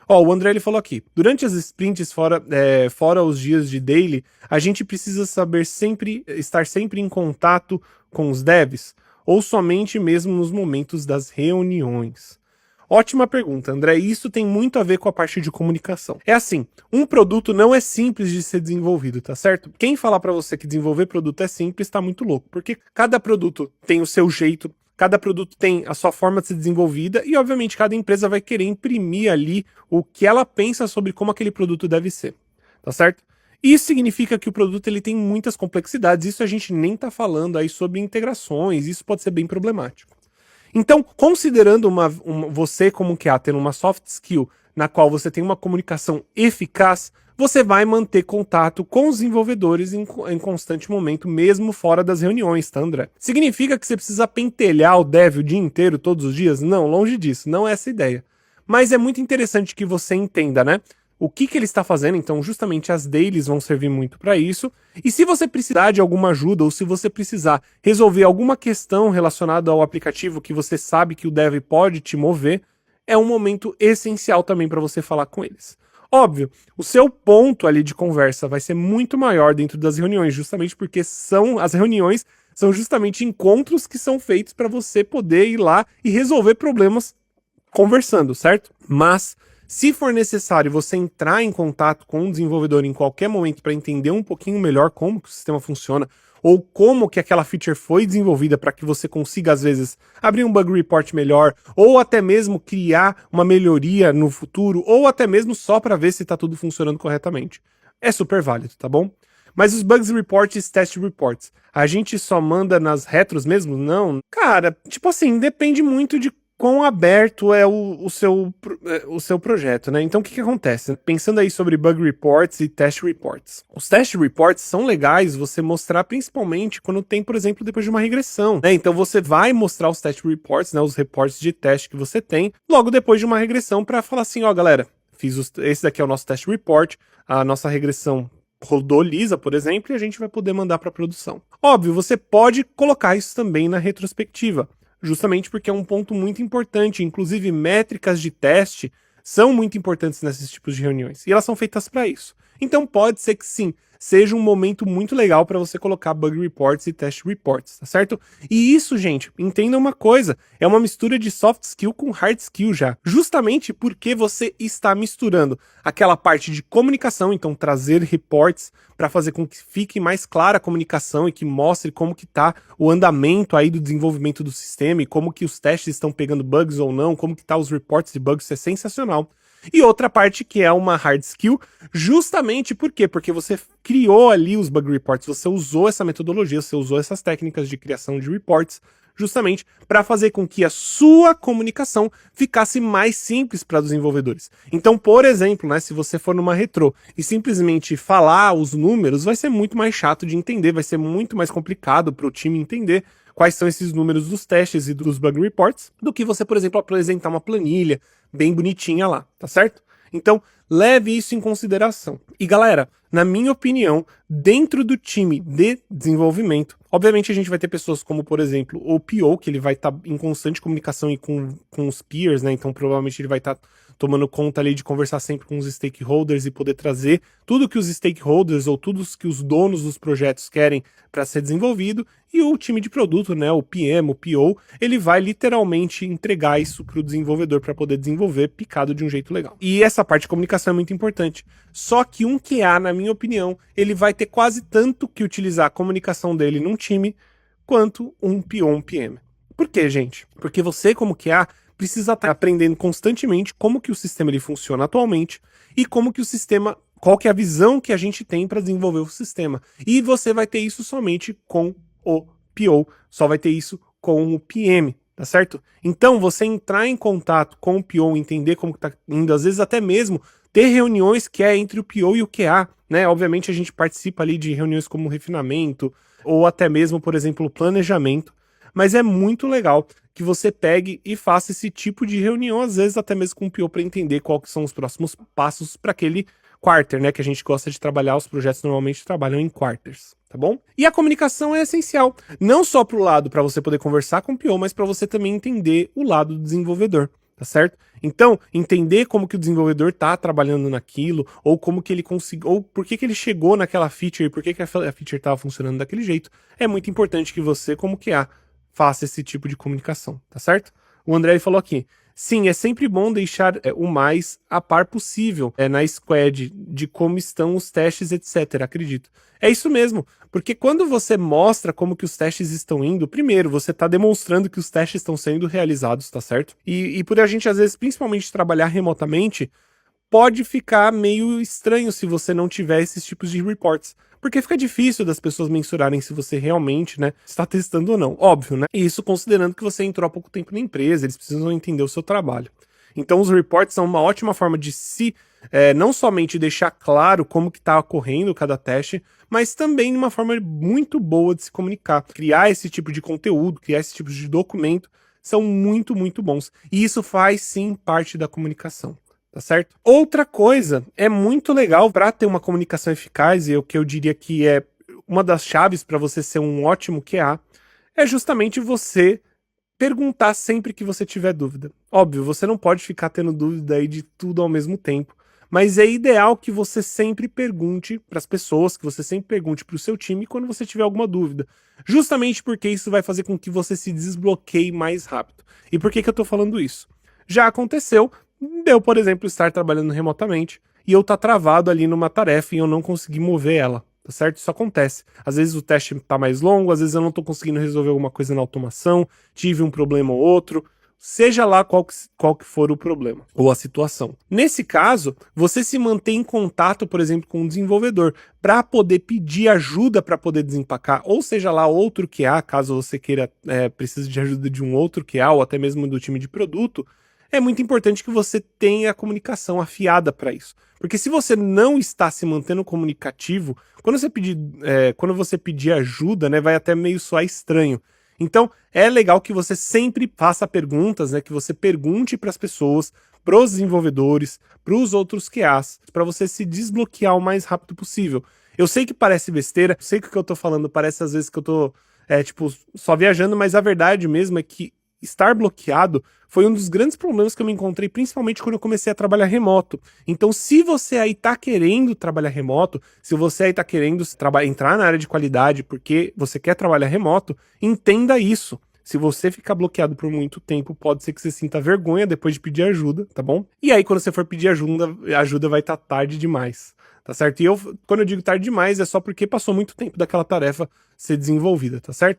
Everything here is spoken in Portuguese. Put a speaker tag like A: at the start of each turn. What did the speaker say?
A: Ó, o André ele falou aqui, durante as sprints fora os dias de daily, a gente precisa estar sempre em contato com os devs, ou somente mesmo nos momentos das reuniões? Ótima pergunta, André. Isso tem muito a ver com a parte de comunicação. É assim, um produto não é simples de ser desenvolvido, tá certo? Quem falar pra você que desenvolver produto é simples tá muito louco, porque cada produto tem o seu jeito, cada produto tem a sua forma de ser desenvolvida e, obviamente, cada empresa vai querer imprimir ali o que ela pensa sobre como aquele produto deve ser, tá certo? Isso significa que o produto ele tem muitas complexidades, isso a gente nem tá falando aí sobre integrações, isso pode ser bem problemático. Então, considerando você como QA tendo uma soft skill na qual você tem uma comunicação eficaz, você vai manter contato com os desenvolvedores em constante momento, mesmo fora das reuniões, tá, André? Significa que você precisa pentelhar o dev o dia inteiro, todos os dias? Não, longe disso, não é essa a ideia. Mas é muito interessante que você entenda, né? O que ele está fazendo, então justamente as dailies vão servir muito para isso. E se você precisar de alguma ajuda ou se você precisar resolver alguma questão relacionada ao aplicativo que você sabe que o dev pode te mover, é um momento essencial também para você falar com eles. Óbvio, o seu ponto ali de conversa vai ser muito maior dentro das reuniões, justamente porque as reuniões são justamente encontros que são feitos para você poder ir lá e resolver problemas conversando, certo? Mas se for necessário você entrar em contato com um desenvolvedor em qualquer momento para entender um pouquinho melhor como que o sistema funciona ou como que aquela feature foi desenvolvida para que você consiga, às vezes, abrir um bug report melhor ou até mesmo criar uma melhoria no futuro ou até mesmo só para ver se está tudo funcionando corretamente. É super válido, tá bom? Mas os bugs reports, test reports, a gente só manda nas retros mesmo? Não. Cara, tipo assim, depende muito de quão aberto é o seu projeto, né? Então o que acontece? Pensando aí sobre bug reports e test reports. Os test reports são legais você mostrar principalmente quando tem, por exemplo, depois de uma regressão, né? Então você vai mostrar os test reports, né? Os reportes de teste que você tem, logo depois de uma regressão para falar assim, ó, galera, esse daqui é o nosso test report, a nossa regressão rodou lisa, por exemplo, e a gente vai poder mandar para produção. Óbvio, você pode colocar isso também na retrospectiva, justamente porque é um ponto muito importante, inclusive métricas de teste são muito importantes nesses tipos de reuniões, e elas são feitas para isso. Então pode ser que sim, seja um momento muito legal para você colocar bug reports e test reports, tá certo? E isso, gente, entenda uma coisa, é uma mistura de soft skill com hard skill já, justamente porque você está misturando aquela parte de comunicação, então trazer reports para fazer com que fique mais clara a comunicação e que mostre como que tá o andamento aí do desenvolvimento do sistema e como que os testes estão pegando bugs ou não, como que tá os reports de bugs, isso é sensacional. E outra parte que é uma hard skill, justamente por quê? Porque você criou ali os bug reports, você usou essa metodologia, você usou essas técnicas de criação de reports, justamente para fazer com que a sua comunicação ficasse mais simples para os desenvolvedores. Então, por exemplo, né, se você for numa retrô e simplesmente falar os números, vai ser muito mais chato de entender, vai ser muito mais complicado para o time entender quais são esses números dos testes e dos bug reports, do que você, por exemplo, apresentar uma planilha bem bonitinha lá, tá certo? Então, leve isso em consideração. E galera, na minha opinião, dentro do time de desenvolvimento, obviamente a gente vai ter pessoas como, por exemplo, o PO, que ele vai estar em constante comunicação e com os peers, né? Então provavelmente ele vai estar tomando conta ali de conversar sempre com os stakeholders e poder trazer tudo que os stakeholders ou tudo que os donos dos projetos querem para ser desenvolvido, e o time de produto, né, o PM, o PO, ele vai literalmente entregar isso para o desenvolvedor para poder desenvolver picado de um jeito legal. E essa parte de comunicação é muito importante. Só que um QA, na minha opinião, ele vai ter quase tanto que utilizar a comunicação dele num time quanto um PO, um PM. Por quê, gente? Porque você, como QA, precisa estar aprendendo constantemente como que o sistema ele funciona atualmente e como que o sistema, qual que é a visão que a gente tem para desenvolver o sistema. E você vai ter isso somente com o PO, só vai ter isso com o PM, tá certo? Então, você entrar em contato com o PO, entender como que tá indo, às vezes até mesmo ter reuniões que é entre o PO e o QA, né? Obviamente a gente participa ali de reuniões como refinamento, ou até mesmo, por exemplo, planejamento, mas é muito legal que você pegue e faça esse tipo de reunião, às vezes até mesmo com o PO, para entender quais que são os próximos passos para aquele quarter, né, que a gente gosta de trabalhar, os projetos normalmente trabalham em quarters, tá bom? E a comunicação é essencial, não só pro lado para você poder conversar com o PO, mas para você também entender o lado do desenvolvedor. tá certo? Então, entender como que o desenvolvedor tá trabalhando naquilo, ou como que ele conseguiu, ou por que que ele chegou naquela feature, por que que a feature tava funcionando daquele jeito, é muito importante que você, como QA, faça esse tipo de comunicação, tá certo? O André falou aqui, sim, é sempre bom deixar o mais a par possível na squad de como estão os testes, etc, acredito. É isso mesmo, porque quando você mostra como que os testes estão indo, primeiro, você está demonstrando que os testes estão sendo realizados, tá certo? E por a gente, às vezes, principalmente trabalhar remotamente, pode ficar meio estranho se você não tiver esses tipos de reports. Porque fica difícil das pessoas mensurarem se você realmente, né, está testando ou não. Óbvio, né? E isso considerando que você entrou há pouco tempo na empresa, eles precisam entender o seu trabalho. Então os reports são uma ótima forma de não somente deixar claro como que está ocorrendo cada teste, mas também uma forma muito boa de se comunicar. Criar esse tipo de conteúdo, criar esse tipo de documento, são muito, muito bons. E isso faz sim parte da comunicação. Tá certo? Outra coisa, é muito legal para ter uma comunicação eficaz, e o que eu diria que é uma das chaves para você ser um ótimo QA, é justamente você perguntar sempre que você tiver dúvida. Óbvio, você não pode ficar tendo dúvida aí de tudo ao mesmo tempo, mas é ideal que você sempre pergunte para as pessoas, que você sempre pergunte para o seu time quando você tiver alguma dúvida. Justamente porque isso vai fazer com que você se desbloqueie mais rápido. E por que que eu tô falando isso? Já aconteceu de eu, por exemplo, estar trabalhando remotamente e eu estar travado ali numa tarefa e eu não conseguir mover ela, tá certo? Isso acontece. Às vezes o teste tá mais longo, às vezes eu não tô conseguindo resolver alguma coisa na automação, tive um problema ou outro, seja lá qual que for o problema ou a situação. Nesse caso, você se mantém em contato, por exemplo, com o desenvolvedor para poder pedir ajuda para poder desempacar, ou seja lá outro QA, caso você queira, precise de ajuda de um outro QA ou até mesmo do time de produto, é muito importante que você tenha a comunicação afiada para isso. Porque se você não está se mantendo comunicativo, quando você pedir ajuda, né, vai até meio soar estranho. Então, é legal que você sempre faça perguntas, né, que você pergunte para as pessoas, para os desenvolvedores, para os outros QAs, para você se desbloquear o mais rápido possível. Eu sei que parece besteira, eu sei que o que eu tô falando parece às vezes que eu tô, só viajando, mas a verdade mesmo é que estar bloqueado foi um dos grandes problemas que eu me encontrei, principalmente quando eu comecei a trabalhar remoto. Então, se você aí tá querendo trabalhar remoto, se você aí tá querendo entrar na área de qualidade porque você quer trabalhar remoto, entenda isso. Se você ficar bloqueado por muito tempo, pode ser que você sinta vergonha depois de pedir ajuda, tá bom? E aí, quando você for pedir ajuda, a ajuda vai estar tarde demais, tá certo? E quando eu digo tarde demais, é só porque passou muito tempo daquela tarefa ser desenvolvida, tá certo?